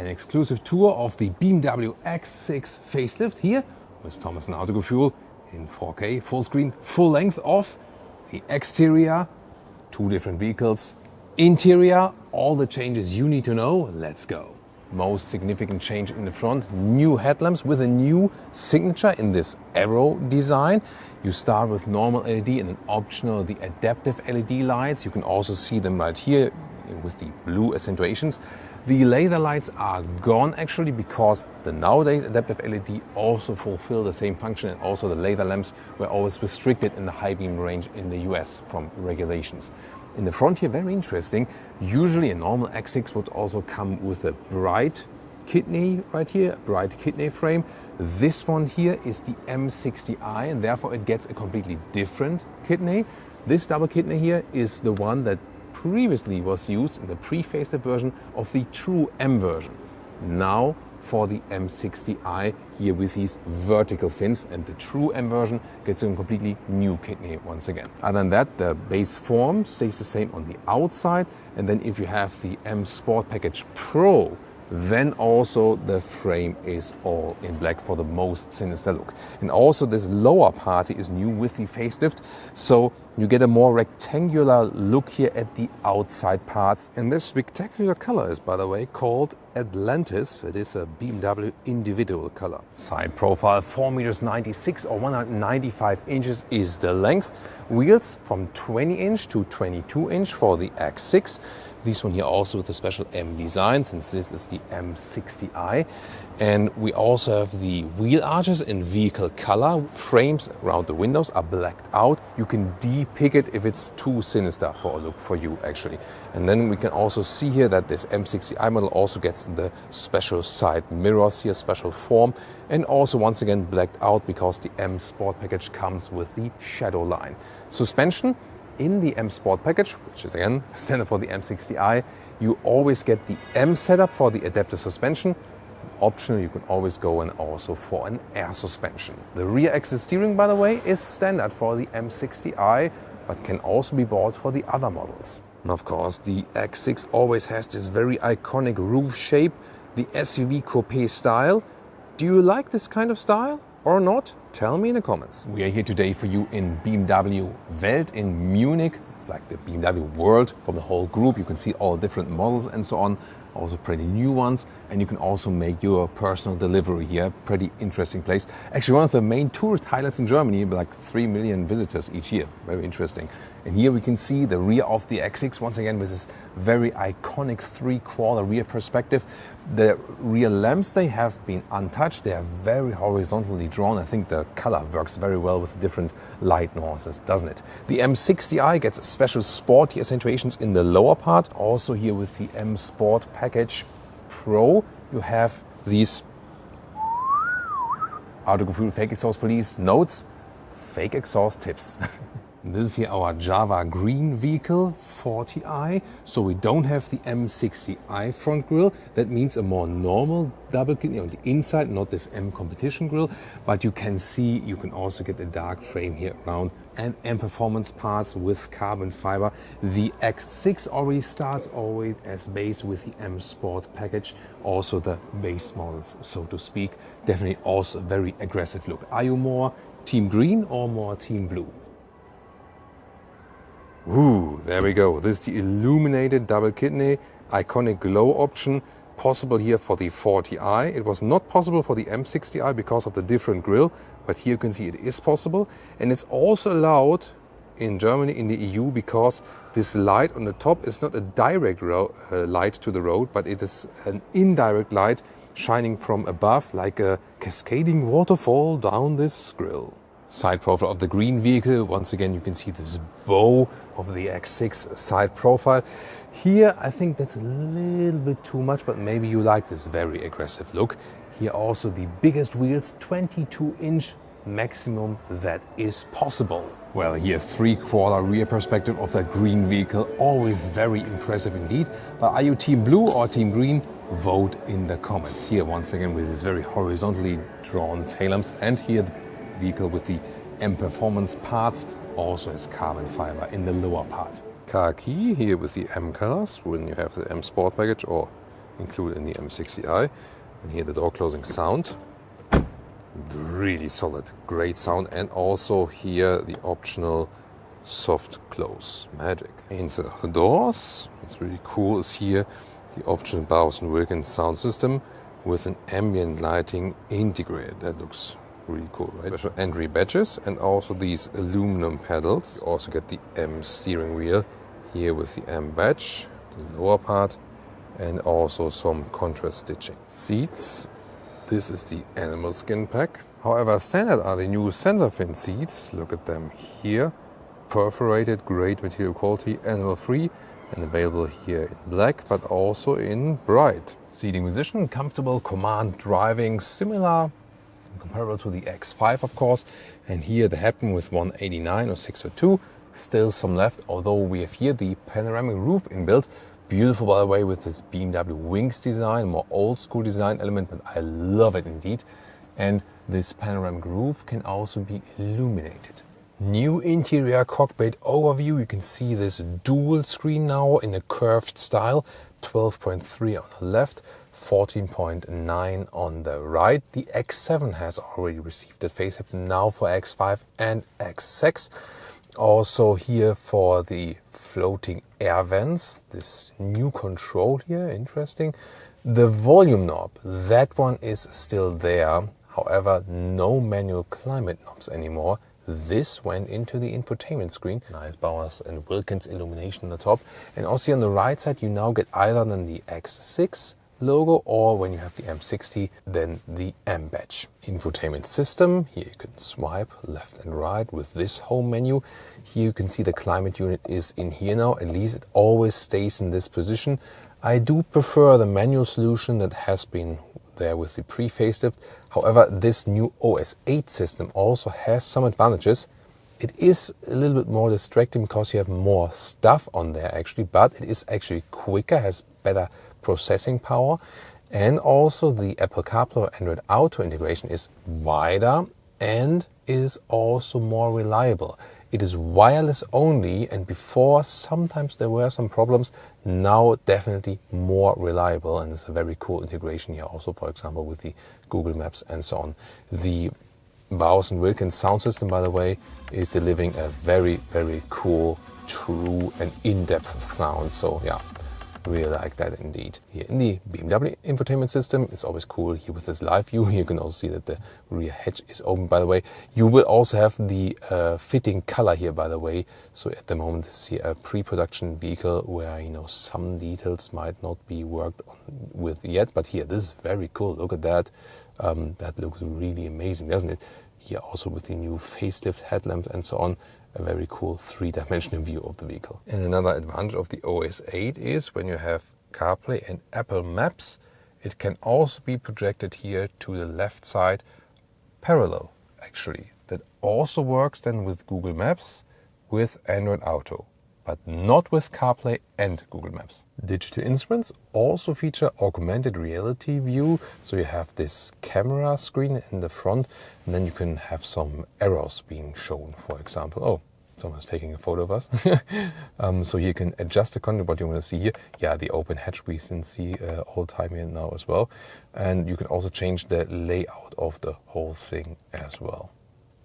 an exclusive tour of the BMW X6 facelift here with Thomas and Autogefühl in 4K, full screen, full length of the exterior, two different vehicles, interior, all the changes you need to know. Let's go. Most significant change in the front, new headlamps with a new signature in this arrow design. You start with normal LED and then optional the adaptive LED lights. You can also see them right here with the blue accentuations. The laser lights are gone actually because the nowadays adaptive LED also fulfill the same function, and also the laser lamps were always restricted in the high beam range in the US from regulations. In the front here, very interesting, usually a normal X6 would also come with a bright kidney right here, a bright kidney frame. This one here is the M60i and therefore it gets a completely different kidney. This double kidney here is the one that previously was used in the pre-facelift version of the true M version. Now for the M60i here with these vertical fins, and the true M version gets a completely new kidney once again. Other than that, the base form stays the same on the outside, and then if you have the M Sport Package Pro, then also the frame is all in black for the most sinister look. And also this lower part is new with the facelift, so you get a more rectangular look here at the outside parts. And this spectacular color is, by the way, called Atlantis. It is a BMW individual color. Side profile 4.96 meters or 195 inches is the length. Wheels from 20-inch to 22-inch for the X6. This one here also with a special M design, since this is the M60i. And we also have the wheel arches in vehicle color. Frames around the windows are blacked out. You can de-pick it if it's too sinister for a look for you actually. And then we can also see here that this M60i model also gets the special side mirrors here, special form. And also once again blacked out because the M Sport package comes with the shadow line. Suspension. In the M Sport package, which is again standard for the M60i, you always get the M setup for the adaptive suspension. Optional, you can always go and also for an air suspension. The rear axle steering, by the way, is standard for the M60i, but can also be bought for the other models. And of course, the X6 always has this very iconic roof shape, the SUV coupe style. Do you like this kind of style or not? Tell me in the comments. We are here today for you in BMW Welt in Munich. It's like the BMW World from the whole group. You can see all different models and so on, also pretty new ones. And you can also make your personal delivery here. Pretty interesting place. Actually, one of the main tourist highlights in Germany, like 3 million visitors each year. Very interesting. And here we can see the rear of the X6 once again with this very iconic 3/4 rear perspective. The rear lamps, they have been untouched. They are very horizontally drawn. I think the color works very well with the different light nuances, doesn't it? The M60i gets special sporty accentuations in the lower part. Also here with the M Sport Package Pro, you have these Autogefühl fake exhaust police notes, fake exhaust tips. This is here our Java Green vehicle 40i. So we don't have the M60i front grille. That means a more normal double kidney on the inside, not this M competition grille. But you can see, you can also get a dark frame here around, and M Performance Parts with carbon fiber. The X6 already starts always as base with the M Sport package. Also the base models, so to speak. Definitely also a very aggressive look. Are you more team green or more team blue? Ooh, there we go. This is the illuminated double kidney, iconic glow option, possible here for the 40i. It was not possible for the M60i because of the different grille, but here you can see it is possible. And it's also allowed in Germany, in the EU, because this light on the top is not a direct light to the road, but it is an indirect light shining from above like a cascading waterfall down this grille. Side profile of the green vehicle. Once again, you can see this bow of the X6 side profile. Here, I think that's a little bit too much, but maybe you like this very aggressive look. Here also the biggest wheels, 22-inch maximum that is possible. Well, here 3/4 rear perspective of that green vehicle, always very impressive indeed. But are you team blue or team green? Vote in the comments. Here once again with these very horizontally drawn tail lamps, and here the vehicle with the M Performance Parts also has carbon fiber in the lower part. Khaki here with the M colors when you have the M Sport package, or included in the M60i. And here the door closing sound. Really solid, great sound. And also here the optional soft close magic. Inside of the doors, what's really cool is here the optional Bowers & Wilkins sound system with an ambient lighting integrated. That looks really cool, right? Special entry badges and also these aluminum pedals. You also get the M steering wheel here with the M badge, the lower part, and also some contrast stitching. Seats, this is the animal skin pack. However, standard are the new sensor fin seats. Look at them here. Perforated, great material quality, animal free, and available here in black but also in bright. Seating position, comfortable command driving, similar, comparable to the X5 of course. And here the headroom with 189 or 6'2", still some left, although we have here the panoramic roof inbuilt. Beautiful, by the way, with this BMW wings design, more old school design element, but I love it indeed. And this panoramic roof can also be illuminated. New interior cockpit overview. You can see this dual screen now in a curved style. 12.3 on the left, 14.9 on the right. The X7 has already received the facelift now for X5 and X6. Also here for the floating air vents, this new control here, interesting. The volume knob, that one is still there. However, no manual climate knobs anymore. This went into the infotainment screen. Nice Bowers & Wilkins illumination on the top. And also on the right side you now get either then the X6 logo or when you have the M60 then the M badge. Infotainment system, here you can swipe left and right with this home menu. Here you can see the climate unit is in here now, at least it always stays in this position. I do prefer the manual solution that has been there with the pre-facelift. However, this new OS 8 system also has some advantages. It is a little bit more distracting because you have more stuff on there actually, but it is actually quicker, has better processing power, and also the Apple CarPlay or Android Auto integration is wider and is also more reliable. It is wireless only, and before sometimes there were some problems. Now definitely more reliable, and it's a very cool integration here also, for example, with the Google Maps and so on. The Bowers & Wilkins sound system, by the way, is delivering a very, very cool, true and in-depth sound. So yeah, really like that indeed. Here in the BMW infotainment system, it's always cool here with this live view. You can also see that the rear hatch is open, by the way. You will also have the fitting color here, by the way. So at the moment this is here a pre-production vehicle where, you know, some details might not be worked on with yet, but here this is very cool. Look at that. That looks really amazing, doesn't it? Here also with the new facelift headlamps and so on. A very cool three-dimensional view of the vehicle. And another advantage of the OS 8 is when you have CarPlay and Apple Maps, it can also be projected here to the left side parallel, actually. That also works then with Google Maps, with Android Auto, but not with CarPlay and Google Maps. Digital instruments also feature augmented reality view. So you have this camera screen in the front, and then you can have some arrows being shown, for example. Oh, someone's taking a photo of us. So you can adjust the content, what you want to see here. Yeah, the open hatch we can see all the time here now as well. And you can also change the layout of the whole thing as well.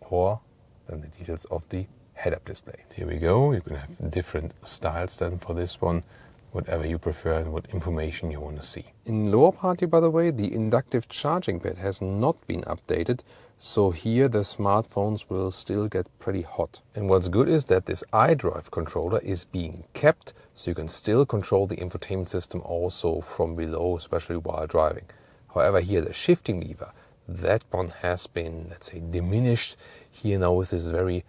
Or then the details of the head-up display. Here we go. You can have different styles then for this one, whatever you prefer and what information you want to see. In lower part here, by the way, the inductive charging pad has not been updated, so here the smartphones will still get pretty hot. And what's good is that this iDrive controller is being kept, so you can still control the infotainment system also from below, especially while driving. However, here the shifting lever, that one has been, let's say, diminished here now with this very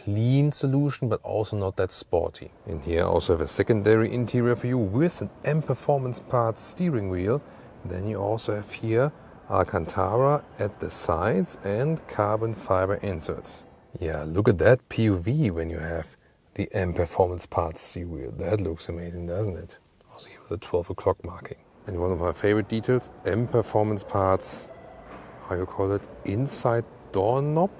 clean solution, but also not that sporty. And here I also have a secondary interior for you with an M Performance Parts steering wheel. Then you also have here Alcantara at the sides and carbon fiber inserts. Yeah, look at that POV when you have the M Performance Parts steering wheel. That looks amazing, doesn't it? Also here with the 12 o'clock marking. And one of my favorite details, M Performance Parts, how you call it, inside door knob.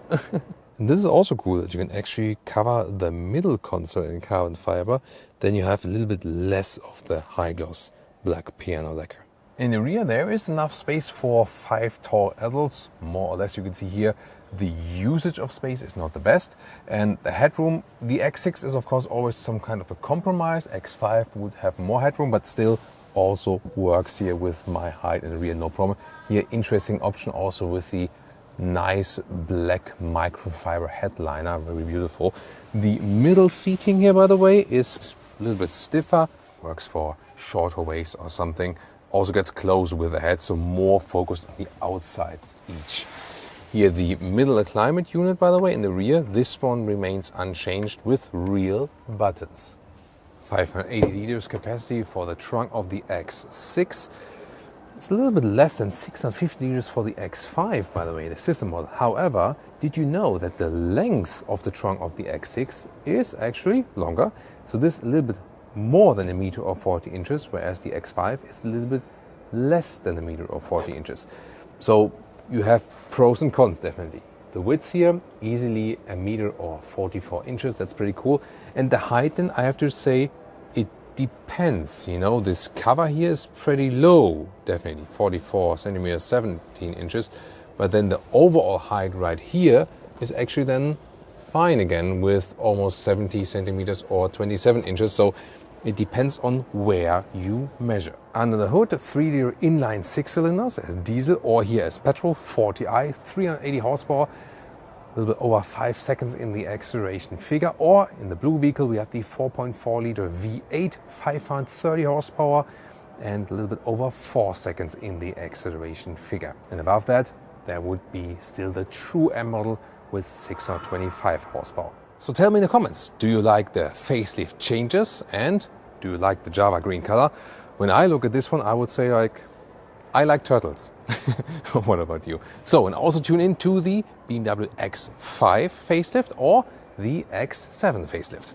And this is also cool that you can actually cover the middle console in carbon fiber. Then you have a little bit less of the high gloss black piano lacquer. In the rear there is enough space for 5 tall adults, more or less. You can see here the usage of space is not the best, and the headroom, the X6 is of course always some kind of a compromise. X5 would have more headroom, but still also works here with my height in the rear, no problem. Here, interesting option also with the nice black microfiber headliner, very beautiful. The middle seating here, by the way, is a little bit stiffer, works for shorter waist or something. Also gets closer with the head, so more focused on the outsides each. Here the middle climate unit, by the way, in the rear, this one remains unchanged with real buttons. 580 liters capacity for the trunk of the X6. It's a little bit less than 650 liters for the X5, by the way, the system model. However, did you know that the length of the trunk of the X6 is actually longer? So this is a little bit more than 1 meter or 40 inches, whereas the X5 is a little bit less than 1 meter or 40 inches. So you have pros and cons, definitely. The width here, easily 1 meter or 44 inches, that's pretty cool. And the height, then I have to say, it depends. You know, this cover here is pretty low, definitely 44 centimeters, 17 inches. But then the overall height right here is actually then fine again with almost 70 centimeters or 27 inches. So it depends on where you measure. Under the hood, the 3-liter inline 6-cylinders as diesel or here as petrol, 40i, 380 horsepower, a little bit over 5 seconds in the acceleration figure. Or in the blue vehicle, we have the 4.4-liter V8, 530 horsepower, and a little bit over 4 seconds in the acceleration figure. And above that, there would be still the true M model with 625 horsepower. So tell me in the comments, do you like the facelift changes and do you like the Java green color? When I look at this one, I would say I like turtles. What about you? So, and also tune in to the BMW X5 facelift or the X7 facelift.